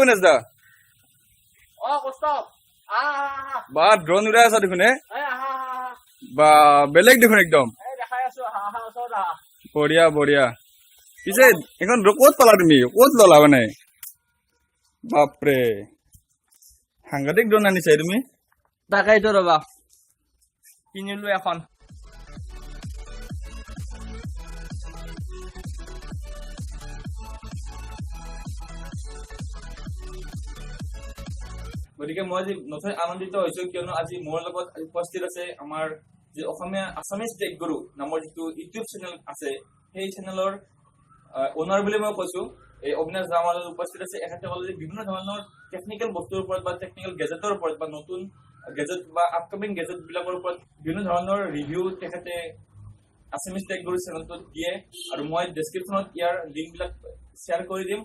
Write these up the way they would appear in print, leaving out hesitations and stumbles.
বিনেশ দা বা ড্ৰোন উৰাই আছা দেখোন বা বেলেগ দেখোন একদম বঢ়িয়া বঢ়িয়া পিছে এখন ক'ত পালা তুমি ক'ত ললা মানে বাপৰে সাংঘাতিক ড্ৰোন আনিছা তুমি তাকেইতো ৰবা কিনিলো এখন গতিকে মই আজি নথৈ আনন্দিত হৈছো কিয়নো আজি মোৰ লগত উপস্থিত আছে আমাৰ যে অসমীয়া আছামিজ টেক গুৰু নামৰ যিটো ইউটিউব চেনেল আছে সেই চেনেলৰ ওনাৰ বুলি মই কৈছো এই অবিনাশ দা আমাৰ উপস্থিত আছে এখেতে ক'লে যে বিভিন্ন ধৰণৰ টেকনিকেল বস্তুৰ ওপৰত বা টেকনিকেল গেজেটৰ ওপৰত বা নতুন গেজেট বা আপকামিং গেজেট বিলাকৰ ওপৰত বিভিন্ন ধৰণৰ ৰিভিউ তেখেতে আছামিজ টেক গুৰু চেনেলটোত দিয়ে আৰু মই ডেছক্ৰিপশ্যনত ইয়াৰ লিংক বিলাক শ্বেয়াৰ কৰি দিম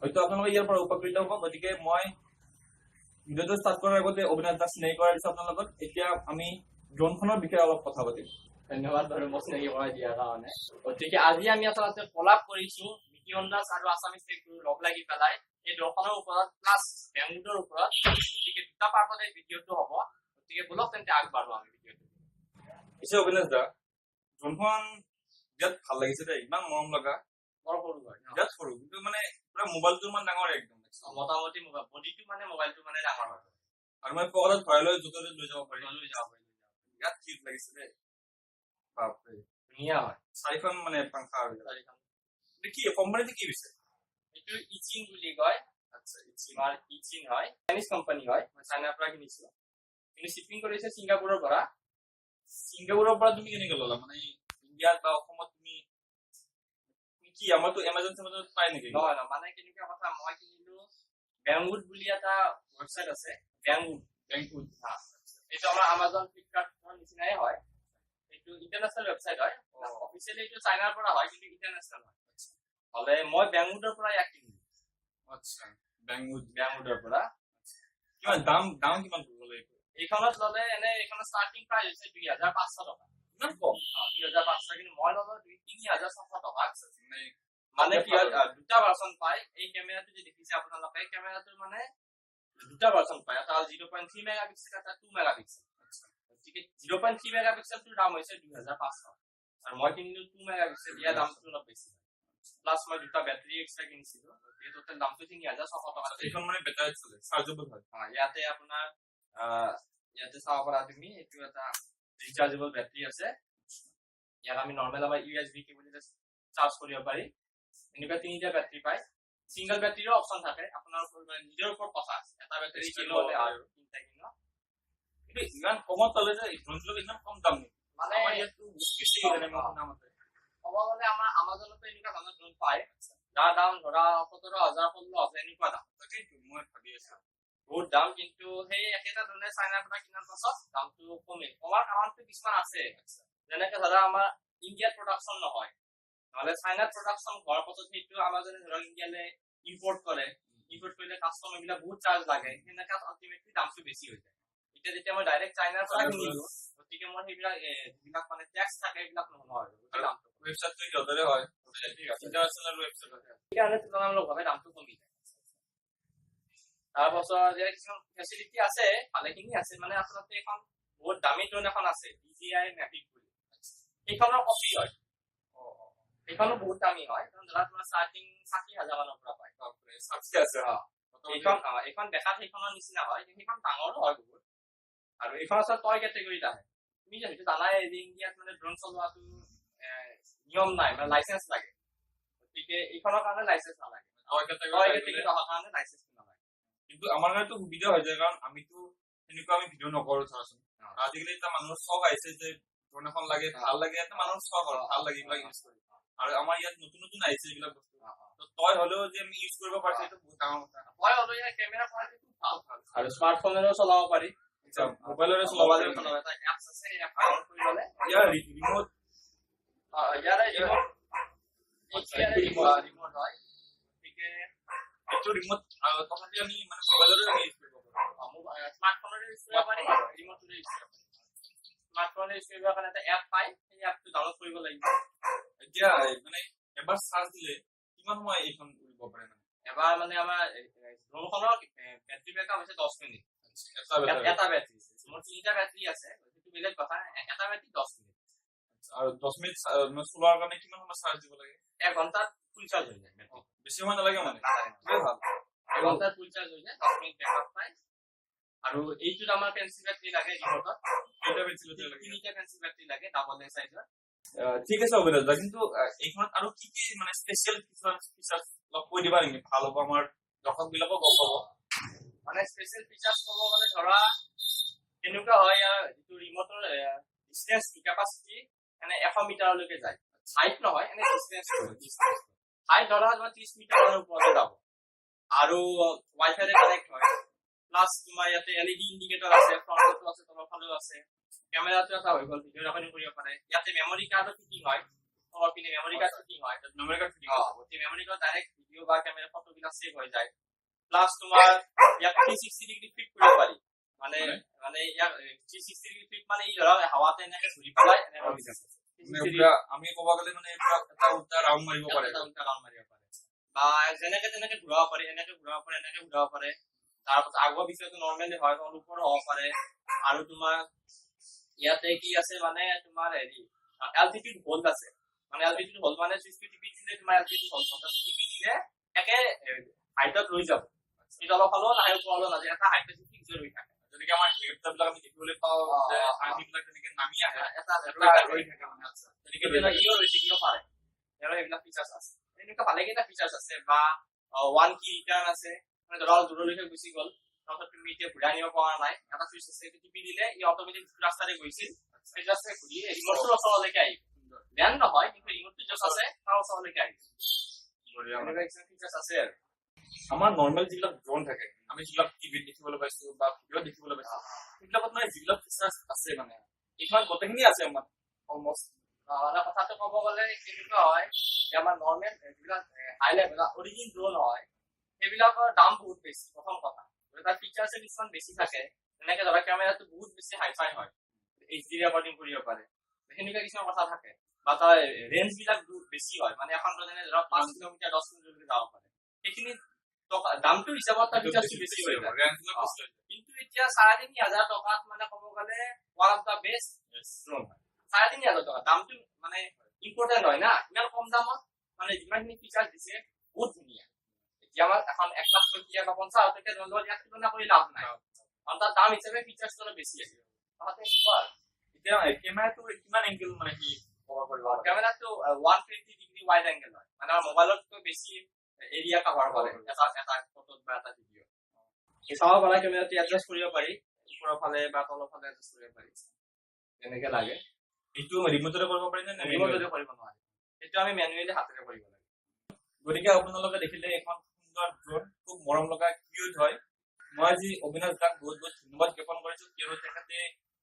হয়তো আপোনালোকে ইয়াৰ পৰা উপকৃত হ'ব গতিকে মই ভিডিঅ'টো ষ্টাৰ্ট কৰাৰ আগতে অবিনাশ দাস চিনাকি কৰাৰ পিছত আপোনাৰ লগত এতিয়া আমি ড্ৰোনখনৰ বিষয়ে অলপ কথা পাতিম ধন্যবাদ বাৰু মোক চিনাকি কৰাই দিয়াৰ কাৰণে গতিকে আজি আমি আচলতে কলাপ কৰিছো মিকিৰণ দাস আৰু আছামিজ টেক গুৰু লগ লাগি পেলাই এই ড্ৰোনখনৰ ওপৰত প্লাছ বেংগুৰৰ ওপৰত গতিকে দুটা পাৰ্টত এই ভিডিঅ'টো হ'ব গতিকে বলক তেন্তে আগবাঢ়ো আমি ভিডিঅ'টো পিছে অবিনাশ দা ড্ৰোনখন বিৰাট ভাল লাগিছে দেই ইমান মৰম লগা বৰ সৰু হয় বিৰাট সৰু কিন্তু মানে পুৰা মোবাইলটো ইমান ডাঙৰ একদম মোটামুটি বডিটো মানে মোবাইলটো মানে ডাঙৰ হয় আৰু মই পকেটত ভৰাই লৈ য'তে লৈ যাব পাৰি বিৰাট ঠিক লাগিছে দেই বাপৰে ধুনীয়া হয় চাৰিখন মানে পাংখা আৰু কি কোম্পানীটো কি দিছে এইটো ইচিং বুলি কয় আচ্ছা ইচিং হয় চাইনিজ কোম্পানী হয় মই চাইনাৰ পৰা কিনিছো কিন্তু শ্বিপিং কৰিছে ছিংগাপুৰৰ পৰা তুমি কেনেকে ল'লা মানে ইণ্ডিয়াত বা অসমত তুমি কি আমাৰতো এমাজন চেমাজনত পাই নেকি নহয় মানে কেনেকুৱা কথা মই কিনিলো বেংগুড বুলি এটা ৱেবছাইট আছে বেংগুড এইটো আমাৰ আমাজন ফ্লিপকাৰ্টৰ নিচিনাই হয় এইটো ইণ্টাৰনেশ্যনেল ৱেবছাইট হয় অফিচিয়েলি এইটো চাইনাৰ পৰা হয় কিন্তু ইণ্টাৰনেশ্যনেল হয় হ'লে মই বেংগুডৰ পৰা ইয়াক কিনিলো আচ্ছা বেংগুডৰ পৰা কিমান দাম কিমান পৰিব লাগিব এইখনত ল'লে এনে এইখনৰ ষ্টাৰ্টিং প্ৰাইচ হৈছে 2500 টকা ইমান কম 2500 কিন্তু মই ল'লো 3600 টকা মানে কি দুটা ভাৰ্চন পায় এই কেমেৰাটো যে দেখিছে আপোনালোকে এই কেমেৰাটো মানে দুটা ভাৰ্চন পায় এটা 0.3 মেগাপিক্সেল এটা 2 মেগাপিক্সেল গতিকে 0.3 মেগাপিক্সেলটোৰ দাম হৈছে 2500 আৰু মই কিনিলো 2 মেগাপিক্সেল ইয়াৰ দামটো অলপ বেছি প্লাছ মই দুটা বেটাৰী এক্সট্ৰা কিনিছিলো এই টোটেল দামটো 3600 টকা এইখন মানে বেটাৰী চলে চাৰ্জেবল হয় ইয়াতে আপোনাৰ ইয়াতে চাব পাৰা তুমি এইটো এটা ৰিচাৰ্জেবল বেটাৰী আছে ইয়াত আমি নৰ্মেল আমাৰ USB কেবলেৰে চাৰ্জ কৰিব পাৰি এনেকুৱা তিনিটা বেটাৰী পায় সিঙ্গেল বেটাৰীৰ অপচন থাকে আপোনাৰ নিজৰ ওপৰত কথা এটা বেটাৰী কিনলে আৰু তিনটা কিনো কিন্তু ইমান কমত পালে যে ড্ৰোনটো ইমান কম দাম নেকি মানে ইয়াতো বেছি মানে মোৰ নাম আছে ক'ব গ'লে আমাৰ আমাজনতো এনেকুৱা ধৰণৰ ড্ৰোন পায় যাৰ দাম ধৰা 17000 16000 এনেকুৱা দাম তাকেইতো মই ভাবি আছো বহুত দাম কিন্তু সেই একেটা ধৰণে চাইনাৰ পৰা কিনাৰ পাছত দামটো কমাৰ কাৰণটো কিছুমান আছে যেনেকে ধৰা আমাৰ ইণ্ডিয়াত প্ৰডাকশ্যন নহয় নহলে চাইনাত প্ৰডাকশ্যন হোৱাৰ পাছত সেইটো আমাজনে ধৰক ইণ্ডিয়ালে ইম্পৰ্ট কৰিলে কাষ্টমাৰ বিলাক বহুত চাৰ্জ লাগে সেনেকা আলটিমেটলি দামটো বেছি হৈ যায় এতিয়া যেতিয়া মই ডাইৰেক্ট চাইনাৰ পৰা কিনিলো গতিকে মই সেইবিলাক মানে টেক্স থাকে এইবিলাক নহয় আৰু দামটো ৱেবছাইটটো য'তৰে হয় ইণ্টাৰনেশ্যনেল ৱেবছাইট হয় সেইকাৰণে তুলনামূলকভাৱে দামটো কমি যায় তাৰপাছত কিছুমান ফেচিলিটি আছে ভালেখিনি আছে মানে আচলতে এখন বহুত দামী ড্ৰোন এখন আছে DJI Mavic বুলি সেইখনৰ কপি হয় এইখনো বহুত দামী হয় ধৰা তোমাৰ ষ্টাৰ্টিং 60000 মানৰ পৰা পায় চাবস্ক্ৰাইব আছে এইখন দেখাত সেইখনৰ নিচিনা হয় কিন্তু সেইখন ডাঙৰো হয় বহুত আৰু এইখন আছে টয় কেটেগৰীত আহে তুমি যিহেতু জানাই যে ইণ্ডিয়াত মানে ড্ৰোন চলোৱাটো নিয়ম নাই মানে লাইচেন্স লাগে গতিকে এইখনৰ কাৰণে লাইচেন্স নালাগে টয় কেটেগৰীত অহাৰ কাৰণে লাইচেন্স নালাগে কিন্তু আমাৰ কাৰণেতো সুবিধা হৈ যায় কাৰণ আমিতো এনেকুৱা আমি ভিডিঅ' নকৰো ধৰাচোন আজিকালি এটা মানুহৰ চখ আহিছে যে ড্ৰোন এখন লাগে ভাল লাগে এটা মানুহৰ চখ আৰু ভাল লাগে এইবিলাক ইউজ কৰি আৰু আমাৰ ইয়াত নতুন আহিছে এইবিলাক বস্তু তই হলেও যে আমি ইউজ কৰিব পাৰিছো এইটো বহুত ডাঙৰ কথা তই হলেও ইয়াৰ কেমেৰা কোৱালিটি খুব ভাল আৰু স্মাৰ্টফোনেৰেও চলাব পাৰি মোবাইলৰে চলাব পাৰি এটা এপছ আছে এই এপ ডাউনলোড কৰি ল'লে ইয়াৰ ৰিমোট ইয়াৰে ৰিমোট হয় গতিকে এইটো ৰিমোট তথাপি আমি মানে মোবাইলৰে ইউজ কৰিব পাৰোঁ স্মাৰ্টফোনেৰে ইউজ কৰিব পাৰি ৰিমোটৰে ইউজ কৰিব পাৰি স্মাৰ্টফোনেৰে ইউজ কৰিবৰ কাৰণে এটা এপ পায় সেই এপটো ডাউনলোড কৰিব লাগিব এতিয়া মানে এবাৰ চাৰ্জ দিলে কিমান সময় এইখন উৰিব পাৰে মানে এবাৰ মানে আমাৰ ড্ৰোনখনৰ বেটাৰী বেকআপ হৈছে 10 মিনিট এটা বেটাৰী এটা বেটাৰী মোৰ 3টা বেটাৰী আছে সেইটো বেলেগ কথা এটা বেটাৰী 10 মিনিট আৰু 10 মিনিট চলোৱাৰ কাৰণে কিমান সময় চাৰ্জ দিব লাগে 1 ঘণ্টাত ফুল চাৰ্জ হৈ যায় বেটাৰী বেছি সময় নালাগে মানে খুবেই ভাল 1 ঘণ্টাত ফুল চাৰ্জ হৈ যায় 10 মিনিট বেকআপ পায় আৰু এইটোত আমাৰ পেন্সিল বেটাৰী লাগে ৰিমোটত কেইটা পেন্সিল লাগে 3টা পেন্সিল বেটাৰী লাগে ডাবল এ সাইজৰ ঠিক আছে অভিৰাজ দা কিন্তু এইখনত আৰু কি কি মানে স্পেচিয়েল ফিচাৰ্ছ লগ কৈ দিবা নেকি ভাল হ'ব আমাৰ দৰ্শক বিলাকক গম পাব মানে স্পেচিয়েল ফিচাৰ্ছ ক'ব গ'লে ধৰা কেনেকুৱা হয় যিটো ৰিমোটৰ ডিসটেন্স কেপাসিটি মানে 100 মিটাৰলৈকে যায় হাইট নহয় এনে ডিসটেন্স হাইট ধৰা 30 মিটাৰৰ ওপৰত যাব আৰু ৱাইফাইৰে কানেক্ট হয় প্লাস তোমাৰ ইয়াতে এলইডি ইন্ডিকেটৰ আছে ফ্ৰণ্টতো আছে তলফালেও আছে ক্যামেৰাটো এটা হৈ গ'ল ভিডিঅ' ৰেকৰ্ডিং কৰিব পাৰে ইয়াতে মেমৰি কাৰ্ডো ফিটিং হয় তলৰ পিনে মেমৰি কাৰ্ড ফিটিং হয় মেমৰি কাৰ্ড ফিটিং এই মেমৰি কাৰ্ড ডাইৰেক্ট ভিডিঅ' বা ক্যামেৰা ফটোবিলাক সেভ হৈ যায় প্লাস তোমাৰ ইয়াত 360 ডিগ্ৰী ফ্লিপ কৰিব পাৰি মানে ইয়াত 360 ডিগ্ৰী ফ্লিপ মানে ই ধৰা হাৱাতে এনেকে ঘূৰি পেলাই আমি ক'ব গ'লে মানে এটা উল্টা ৰাউণ্ড মাৰিব পাৰে বা যেনেকে ঘূৰাব পাৰে এনেকে ঘূৰাব পাৰে এনেকে ঘূৰাব পাৰে তাৰপিছত আগৰ পিছতো নৰ্মেলি হয় ওপৰ হ'ব পাৰে আৰু তোমাৰ ইয়াতে কি আছে মানে তোমাৰ হেৰি এলটিটিউড হোল্ড আছে মানে এলটিটিউড হোল্ড মানে সুইচটো টিপি দিলে তোমাৰ এলটিটিউড হোল্ড টিপি দিলে একে হাইটত লৈ যাব এটা অলপ নাহে ওপৰলৈ নাযায় এটা হাইটত ফিক্স হৈ থাকে যেনেকে আমাৰ হেলিকপ্টাৰবিলাক আমি দেখিবলৈ পাওঁ যে আৰ্মিবিলাক তেনেকে নামি আহে এটা ৰৈ থাকে মানে তেনেকে ইও ৰৈ থাকিব পাৰে আৰু এইবিলাক ফিচাৰ্ছ আছে এনেকুৱা ভালেকেইটা ফিচাৰ্ছ আছে বা 1 কি ৰিটাৰ্ণ আছে মানে ধৰা দূৰলৈকে গুচি গ'ল তাৰপিছত তুমি এতিয়া ঘূৰাই আনিব পৰা নাই এটা চুইচ আছে সেইটো টিপি দিলে ই অট'মেটিক ৰাস্তাৰে গৈছিল সেই ৰাস্তাৰে ঘূৰি ৰিমোটটোৰ ওচৰলৈকে আহিব বেন নহয় কিন্তু ৰিমোটটো জাষ্ট আছে তাৰ ওচৰলৈকে আহিব এনেকুৱা কিছুমান ফিচাৰ্ছ আছে আৰু আমাৰ নৰ্মেল যিবিলাক ড্ৰোন থাকে আমি যিবিলাক টিভিত দেখিবলৈ পাইছো বা ভিডিঅ'ত দেখিবলৈ পাইছো সেইবিলাকত মানে যিবিলাক ফিচাৰ্ছ আছে মানে এইখন গোটেইখিনি আছে আমাৰ অলমষ্ট মানে কথাটো ক'ব গ'লে কেনেকুৱা হয় যে আমাৰ নৰ্মেল যিবিলাক হাই লেভেল অৰিজিন ড্ৰোন হয় সেইবিলাকৰ দাম বহুত বেছি প্ৰথম কথা তাৰ ফিচাৰ্ছ কিছুমান বেছি থাকে যেনেকে ধৰা কেমেৰাটো বহুত বেছি হাইফাই হয় এইচডি ৰেকৰ্ডিং কৰিব পাৰে সেনেকুৱা কিছুমান কথা থাকে বা তাৰ ৰেঞ্জ বিলাক বহুত বেছি হয় মানে এখন ড্ৰোনে ধৰা 5 কিলোমিটাৰ 10 কিলোমিটাৰ যাব পাৰে সেইখিনি দামটো হিচাপত তাৰ ফিচাৰ্ছটো বেছি হৈ যায় কিন্তু এতিয়া 3,500 টকাত মানে ক'ব গ'লে one of the best drone হয় 3,500 টকা দামটো মানে ইম্পৰ্টেণ্ট হয় না ইমান কম দামত মানে যিমানখিনি ফিচাৰ্ছ দিছে বহুত ধুনীয়া এতিয়া আমাৰ এখন 1 লাখ টকীয়া বা 50,000 টকীয়া ড্ৰোন ইয়াত তুলনা কৰি লাভ নাই কাৰণ তাৰ দাম হিচাপে ফিচাৰ্ছ অলপ বেছি আছে এতিয়া কেমেৰাটো কিমান এংগেল মানে কি কভাৰ কৰিব কেমেৰাটো 120 ডিগ্ৰী ৱাইড এংগেল হয় মানে মোবাইলতকৈ বেছি এৰিয়া কভাৰ কৰে এটা ফটোত বা এটা ভিডিঅ' এই চাব পাৰা কেমেৰাটো এডজাষ্ট কৰিব পাৰি ওপৰৰ ফালে বা তলৰ ফালে এডজাষ্ট কৰিব পাৰি যেনেকে লাগে এইটো ৰিমোটৰে কৰিব পাৰি নে ৰিমোটৰে কৰিব নোৱাৰি সেইটো আমি মেনুৱেলি হাতেৰে কৰিব লাগে গতিকে আপোনালোকে দেখিলে এখন সুন্দৰ ড্ৰোন খুব মৰম লগা কিউট হয় মই আজি অবিনাশ দাক বহুত বহুত ধন্যবাদ জ্ঞাপন কৰিছো কিয়নো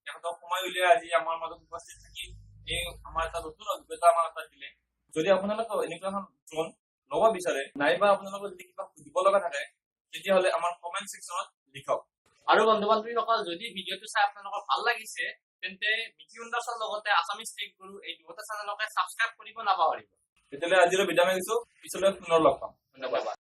তেখেতক সময় উলিয়াই আজি আমাৰ মাজত উপস্থিত থাকি এই আমাৰ এটা নতুন অভিজ্ঞতা আমাৰ এটা দিলে যদি আপোনালোকে এনেকুৱা এখন ড্ৰোন ল'ব বিচাৰে নাইবা আপোনালোকৰ যদি কিবা সুধিব লগা থাকে তেতিয়াহ'লে আমাৰ কমেণ্ট ছেকশ্যনত লিখক আৰু বন্ধু বান্ধৱীসকল যদি ভিডিঅ'টো চাই আপোনালোকৰ ভাল লাগিছে তেন্তে মিকি উন্দাসৰ লগতে আছামিজ টেক গুৰু এই দুটা চেনেলকে সাবস্ক্ৰাইব কৰিব নাপাহৰিব তেতিয়াহ'লে আজিলৈ বিদায় মাগিছো পিছলৈ পুনৰ লগ পাম ধন্যবাদ